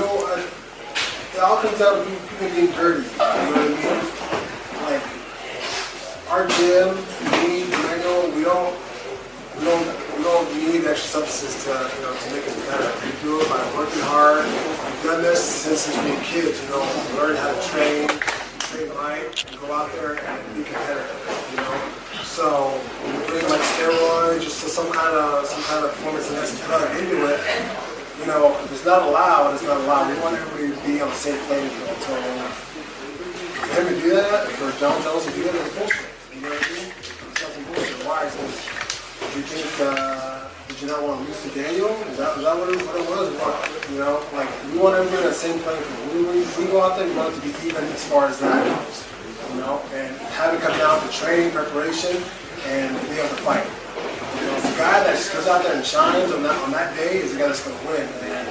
it all comes down to people being dirty. You know what I mean? Like our gym, me, Daniel, we don't need extra substances to make us better. We do it by working hard. We've done this since we were kids. Learn how to train right, and go out there and be competitive. So when you bring like steroids, just some kind of performance enhancing drug into it, if it's not allowed, it's not allowed. We want everybody to be on the same playing field. So for him to do that, for John Jones to do that, it's bullshit. You know what I mean? It's nothing bullshit. Why? Did you think, did you not want to lose to Daniel? Is that what it was? Like we want everybody on the same playing field. When we go out there, we want it to be even as far as that goes. And have it come down to training, preparation, and be able to fight. The guy that just goes out there and shines on that day is the guy that's going to win. And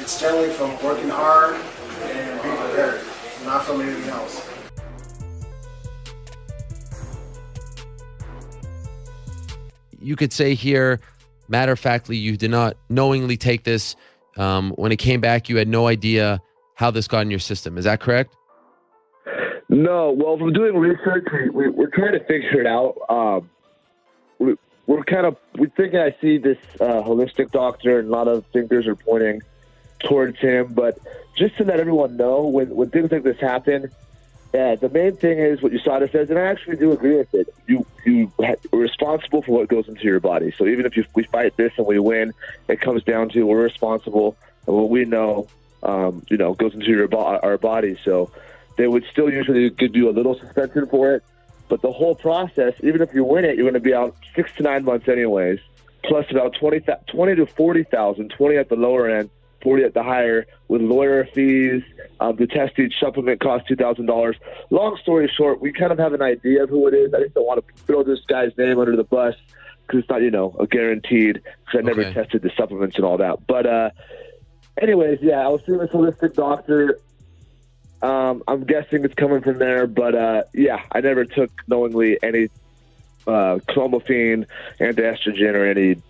it's generally from working hard and being prepared, not from anything else. You could say here, matter of factly, you did not knowingly take this. When it came back, you had no idea how this got in your system. Is that correct? No. Well, from doing research, we're trying to figure it out. We're thinking I see this holistic doctor, and a lot of fingers are pointing towards him. But just to let everyone know, when things like this happen, the main thing is what USADA says, and I actually do agree with it. You're responsible for what goes into your body. So even if we fight this and we win, it comes down to we're responsible, and what we know, goes into our body. So they would still usually give you a little suspension for it. But the whole process, even if you win it, you're going to be out 6 to 9 months anyways, plus about 20 to 40,000, 20 at the lower end, 40 at the higher, with lawyer fees. The test each supplement costs $2,000. Long story short, we kind of have an idea of who it is. I just don't want to throw this guy's name under the bus because it's not, a guaranteed, because I never tested the supplements and all that. But anyways, yeah, I was seeing this holistic doctor. I'm guessing it's coming from there, but I never took knowingly any clomiphene, anti-estrogen, or any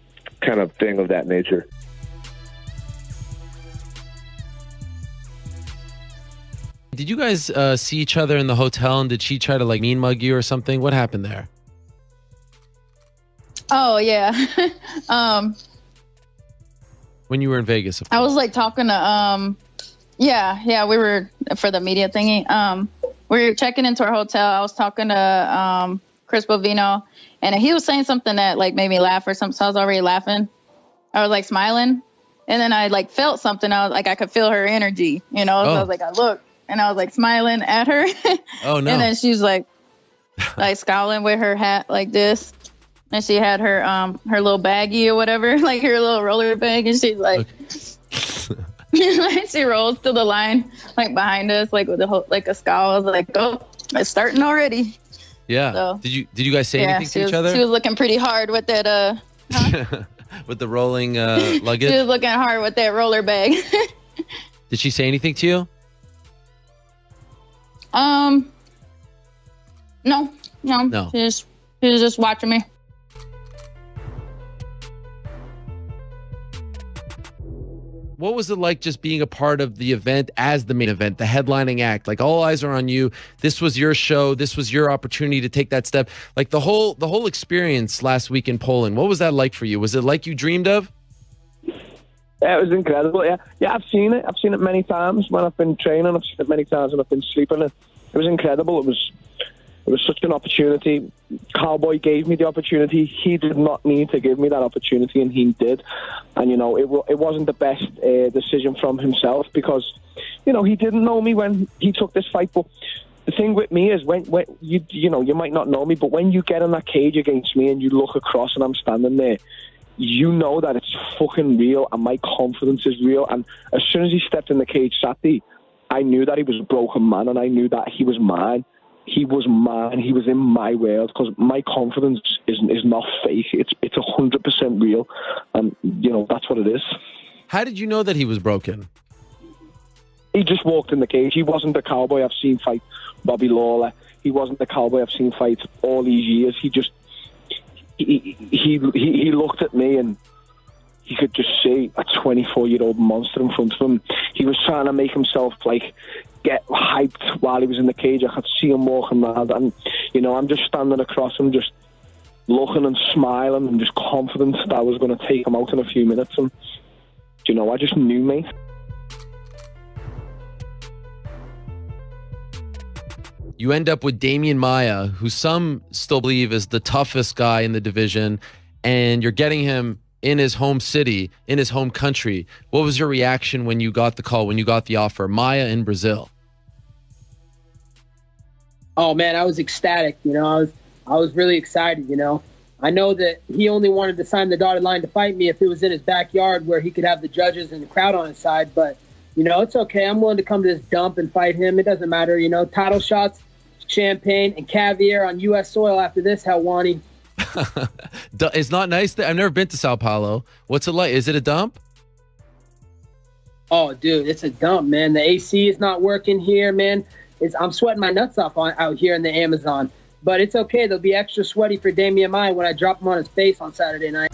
kind of thing of that nature. Did you guys see each other in the hotel, and did she try to mean mug you or something? What happened there? Oh yeah. When you were in Vegas, of course. I was talking to Yeah, we were for the media thingy. We were checking into our hotel. I was talking to Chris Bovino, and he was saying something that made me laugh or something. So I was already laughing. I was smiling, and then I felt something. I was I could feel her energy, So I was I looked, and I was smiling at her. Oh no! And then she's scowling with her hat like this, and she had her little baggie or whatever, her little roller bag, and she's okay. She rolls to the line behind us with a scowl. I was oh, it's starting already. Yeah. So, did you guys say anything to each other? She was looking pretty hard with that with the rolling luggage. She was looking hard with that roller bag. Did she say anything to you? No. She was just watching me. What was it like just being a part of the event as the main event, the headlining act? All eyes are on you. This was your show. This was your opportunity to take that step. The whole experience last week in Poland. What was that like for you? Was it like you dreamed of? Yeah, it was incredible. Yeah, I've seen it. I've seen it many times when I've been training. I've seen it many times when I've been sleeping. It was incredible. It was such an opportunity. Cowboy gave me the opportunity. He did not need to give me that opportunity, and he did. And, it wasn't the best decision from himself because, he didn't know me when he took this fight. But the thing with me is when you might not know me, but when you get in that cage against me and you look across and I'm standing there, you know that it's fucking real and my confidence is real. And as soon as he stepped in the cage Saturday, I knew that he was a broken man, and I knew that he was mine. He was mine. He was in my world because my confidence is not fake. It's 100% real, and that's what it is. How did you know that he was broken? He just walked in the cage. He wasn't the Cowboy I've seen fight Bobby Lawler. He wasn't the Cowboy I've seen fight all these years. He looked at me and you could just see a 24-year-old monster in front of him. He was trying to make himself like get hyped while he was in the cage. I could see him walking around, and I'm just standing across him, just looking and smiling and just confident that I was going to take him out in a few minutes. And I just knew, mate. You end up with Damian Maia, who some still believe is the toughest guy in the division, and you're getting him in his home city, in his home country. What was your reaction when you got the call, when you got the offer? Maia in Brazil. Oh man, I was ecstatic. I was really excited. I know that he only wanted to sign the dotted line to fight me if it was in his backyard where he could have the judges and the crowd on his side. But it's okay. I'm willing to come to this dump and fight him. It doesn't matter. Title shots, champagne, and caviar on U.S. soil after this, Helwani. It's not nice. I've never been to Sao Paulo. What's it like? Is it a dump? Oh, dude, it's a dump, man. The AC is not working here, man. I'm sweating my nuts off out here in the Amazon. But it's okay. They'll be extra sweaty for Damian Maia when I drop him on his face on Saturday night.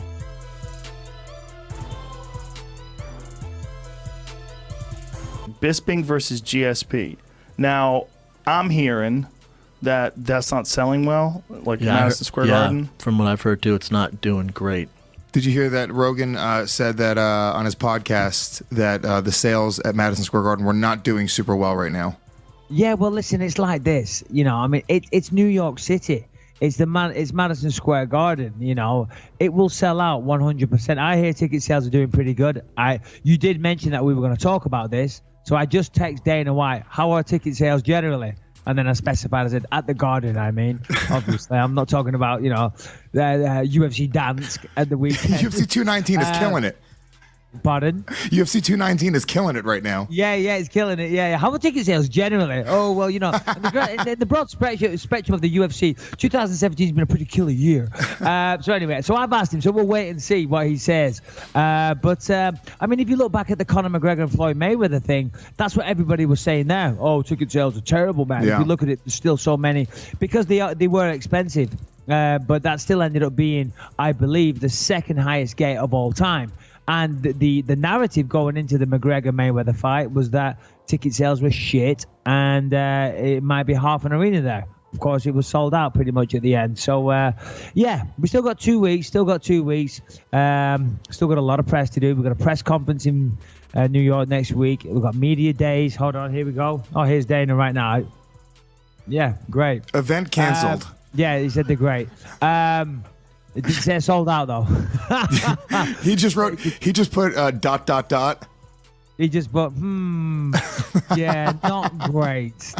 Bisping versus GSP. Now, I'm hearing that's not selling well, like Madison Square Garden. From what I've heard too, it's not doing great. Did you hear that Rogan said that on his podcast that the sales at Madison Square Garden were not doing super well right now? Yeah, well, listen, it's like this, it's New York City. It's Madison Square Garden, It will sell out 100%. I hear ticket sales are doing pretty good. You did mention that we were going to talk about this, so I just text Dana White, how are ticket sales generally? And then I specified, I said, at the Garden, obviously. I'm not talking about, the UFC dance at the weekend. UFC 219 is killing it. Pardon? UFC 219 is killing it right now. Yeah, it's killing it. Yeah. How are ticket sales generally? Oh, well, in the broad spectrum of the UFC, 2017 has been a pretty killer year. So anyway, I've asked him, so we'll wait and see what he says. But if you look back at the Conor McGregor and Floyd Mayweather thing, that's what everybody was saying there. Oh, ticket sales are terrible, man. Yeah. If you look at it, there's still so many, because they were expensive. But that still ended up being, I believe, the second highest gate of all time. And the narrative going into the McGregor-Mayweather fight was that ticket sales were shit and it might be half an arena there. Of course, it was sold out pretty much at the end. So, we still got 2 weeks. Still got a lot of press to do. We've got a press conference in New York next week. We've got media days. Hold on, here we go. Oh, here's Dana right now. Yeah, great. Event canceled. Yeah, he said they're great. It didn't say sold out though. He just put ... He just put, yeah, not great.